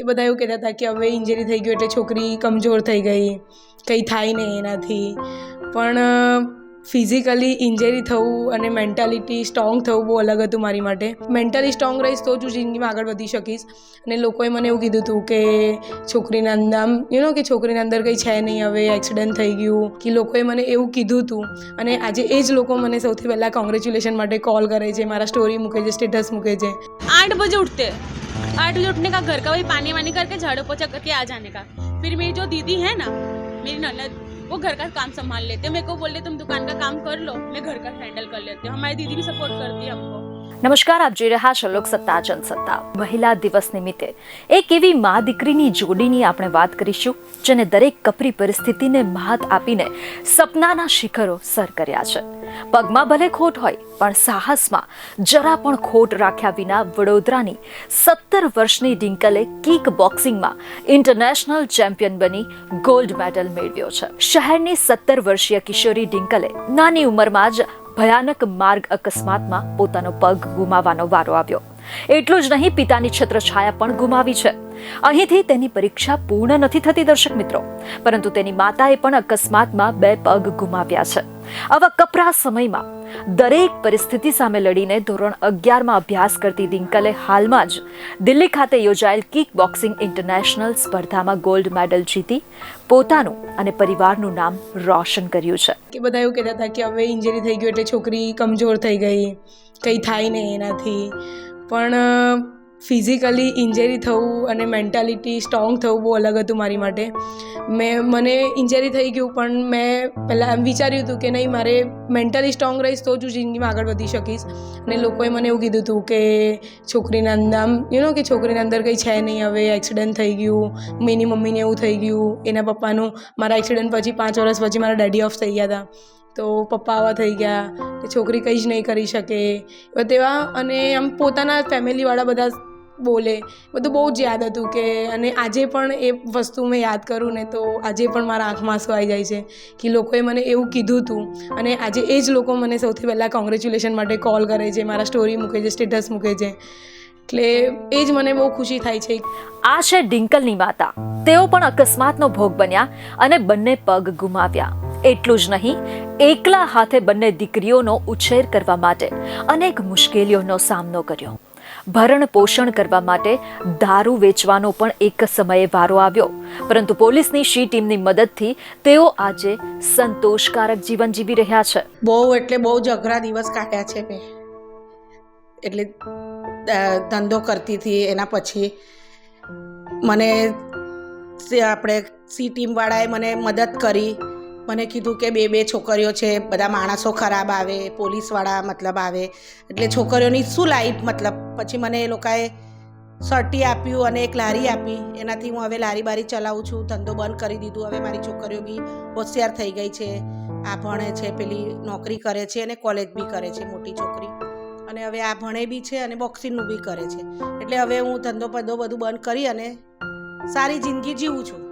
કે બધા એવું કહેતા હતા કે હવે ઇન્જરી થઈ ગયું એટલે છોકરી કમજોર થઈ ગઈ, કંઈ થાય નહીં એનાથી. પણ ફિઝિકલી ઇન્જરી થવું અને મેન્ટાલિટી સ્ટ્રોંગ થવું બહુ અલગ હતું મારી માટે. મેન્ટલી સ્ટ્રોંગ રહીશ તો જ હું જિંદગીમાં આગળ વધી શકીશ. અને લોકોએ મને એવું કીધું હતું કે છોકરીના અંદર કે છોકરીના અંદર કંઈ છે નહીં, હવે એક્સિડન્ટ થઈ ગયું, કે લોકોએ મને એવું કીધું હતું. અને આજે એ જ લોકો મને સૌથી પહેલાં કોંગ્રેચ્યુલેશન માટે કોલ કરે છે, મારા સ્ટોરી મૂકે છે, સ્ટેટસ મૂકે છે. 8 बजे उठते, 8 बजे उठने का घर का वही पानी वानी करके झाड़ू पोछा करके आ जाने का. फिर मेरी जो दीदी है ना, मेरी ननद, वो घर का काम संभाल लेते हैं. मेरे को बोल रहे तुम दुकान का काम कर लो, मैं घर का हैंडल कर लेती हूँ. हमारी दीदी भी सपोर्ट करती है हमको. નમસ્કાર, આપ જોઈ રહ્યા છો લોકસત્તા જનસત્તા. મહિલા દિવસ નિમિત્તે એક એવી મા દીકરીની જોડીની આપણે વાત કરીશું જેને દરેક કપરી પરિસ્થિતિને મહાત આપીને સપનાના શિખરો સર કર્યા છે. પગમાં ભલે ખોટ હોય પણ સાહસમાં જરા પણ ખોટ રાખ્યા વિના વડોદરાની 17 વર્ષની ડિંકલે કિક બોક્સિંગમાં ઇન્ટરનેશનલ ચેમ્પિયન બની ગોલ્ડ મેડલ મેળવ્યો છે. શહેરની 17 વર્ષીય કિશોરી ડિંકલે નાની ઉંમરમાં જ ભયાનક માર્ગ અકસ્માતમાં પોતાનો પગ ગુમાવવાનો વારો આવ્યો. એટલું જ નહીં, પિતાની છત્રછાયા પણ ગુમાવી છે. અહીંથી તેની પરીક્ષા પૂર્ણ નથી થતી દર્શક મિત્રો, પરંતુ તેની માતાએ પણ અકસ્માતમાં 2 પગ ગુમાવ્યા છે. આવા કપરા સમયમાં દરેક પરિસ્થિતિ સામે લડીને ધોરણ 11માં અભ્યાસ કરતી ડિંકલે હાલમાં જ દિલ્હી ખાતે યોજાયેલ કિક બોક્સિંગ ઇન્ટરનેશનલ સ્પર્ધામાં ગોલ્ડ મેડલ જીતી પોતાનું અને પરિવારનું નામ રોશન કર્યું છે. કે બધા એવું કહેતા હતા કે હવે ઇન્જરી થઈ ગયું એટલે છોકરી કમજોર થઈ ગઈ, કંઈ થાય નહીં એનાથી. પણ ફિઝિકલી ઇન્જરી થવું અને મેન્ટાલિટી સ્ટ્રોંગ થવું બહુ અલગ હતું મારી માટે. મને ઇન્જરી થઈ ગયું પણ મેં પહેલાં એમ વિચાર્યું હતું કે નહીં, મારે મેન્ટલી સ્ટ્રોંગ રહીશ તો જ હું જિંદગીમાં આગળ વધી શકીશ. અને લોકોએ મને એવું કીધું હતું કે છોકરીના અંદર કે છોકરીના અંદર કંઈ છે નહીં, હવે એક્સિડન્ટ થઈ ગયું, એની મમ્મીને એવું થઈ ગયું, એના પપ્પાનું મારા એક્સિડન્ટ પછી 5 વર્ષ પછી મારા ડેડી ઓફ થઈ ગયા હતા, તો પપ્પા આવા થઈ ગયા કે છોકરી કંઈ જ નહીં કરી શકે તેવા. અને આમ પોતાના ફેમિલીવાળા બધા બોલે, બધું બહુ જ યાદ હતું. કે અને આજે પણ એ વસ્તુ મેં યાદ કરું ને તો આજે પણ મારા આંખમાં આંસુ આવી જાય છે કે લોકોએ મને એવું કીધું હતું. અને આજે એ જ લોકો મને સૌથી પહેલાં કોંગ્રેચ્યુલેશન માટે કોલ કરે છે, મારા સ્ટોરી મૂકે છે, સ્ટેટસ મૂકે છે. એટલે એ જ મને બહુ ખુશી થાય છે. આ છે ડિંકલની માતા. તેઓ પણ અકસ્માતનો ભોગ બન્યા અને બંને પગ ગુમાવ્યા. એટલું જ નહીં, એકલા હાથે બંને દીકરીઓનો ઉછેર કરવા માટે અનેક મુશ્કેલીઓનો સામનો કર્યો. ભરણ પોષણ કરવા માટે દારૂ વેચવાનો પણ એક સમયે વારો આવ્યો, પરંતુ પોલીસની શી ટીમની મદદથી તેઓ આજે સંતોષકારક જીવન જીવી રહ્યા છે. બહુ જ અઘરા દિવસ કાઢ્યા છે મેં. એટલે ધંધો કરતી હતી, એના પછી મને આપણે સી ટીમવાળાએ મને મદદ કરી. મને કીધું કે 2 છોકરીઓ છે, બધા માણસો ખરાબ આવે, પોલીસવાળા મતલબ આવે, એટલે છોકરીઓની શું લાઈફ મતલબ. પછી મને એ લોકોએ સર્ટી આપ્યું અને એક લારી આપી. એનાથી હું હવે લારી બારી ચલાવું છું. ધંધો બંધ કરી દીધું. હવે મારી છોકરીઓ બી હોશિયાર થઈ ગઈ છે, આ ભણે છે, પેલી નોકરી કરે છે અને કોલેજ બી કરે છે, મોટી છોકરી. અને હવે આ ભણે બી છે અને બોક્સિંગનું બી કરે છે. એટલે હવે હું ધંધો બધું બંધ કરી અને સારી જિંદગી જીવું છું.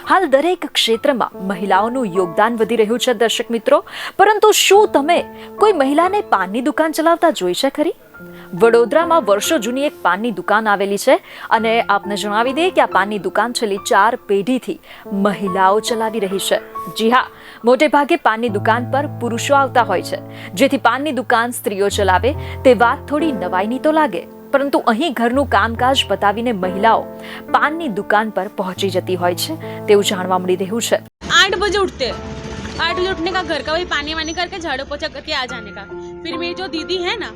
હાલ દરેક ક્ષેત્રમાં મહિલાઓનું યોગદાન વધી રહ્યું છે દર્શક મિત્રો, પરંતુ શું તમે કોઈ મહિલાને પાનની દુકાન ચલાવતા જોઈ છે ખરી? વડોદરામાં વર્ષો જૂની એક પાનની દુકાન આવેલી છે અને આપને જણાવી દઈએ કે આ પાનની દુકાન છેલ્લી 4 પેઢીથી મહિલાઓ ચલાવી રહી છે. જી હા, મોટે ભાગે પાનની દુકાન પર પુરુષો આવતા હોય છે, જેથી પાનની દુકાન સ્ત્રીઓ ચલાવે તે વાત થોડી નવાઈની તો લાગે, પરંતુ અહીં ઘરનું કામકાજ પતાવીને મહિલાઓ પાનની દુકાન પર પહોંચી જતી હોય છે તેવું જાણવા મળી રહ્યું છે. 8 बजे उठते, 8 बजे उठने का घर का वही पानी वानी करके झाड़ू पोछा करके आ जाने का. फिर मेरी जो दीदी है ना,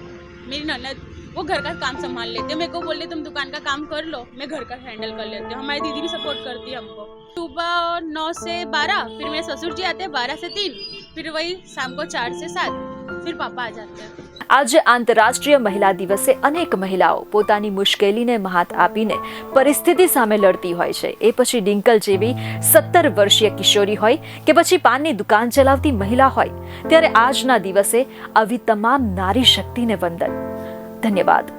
मेरी ननद, वो घर का काम संभाल लेते हैं. मेरे को बोल रहे तुम दुकान का काम कर लो, मैं घर का हैंडल कर लेती हूँ. हमारी दीदी भी सपोर्ट करती है हमको. सुबह 9 से 12, फिर मेरे ससुर जी आते हैं 12 से 3, फिर वही शाम को 4 से 7, फिर पापा आ जाते हैं. આજે આંતરરાષ્ટ્રીય મહિલા દિવસે અનેક મહિલાઓ પોતાની મુશ્કેલીને મહાત આપીને પરિસ્થિતિ સામે લડતી હોય છે. એ પછી ડિંકલ જેવી 17 વર્ષીય કિશોરી હોય કે પછી પાનની દુકાન ચલાવતી મહિલા હોય, ત્યારે આજના દિવસે આવી તમામ નારી શક્તિને વંદન. ધન્યવાદ.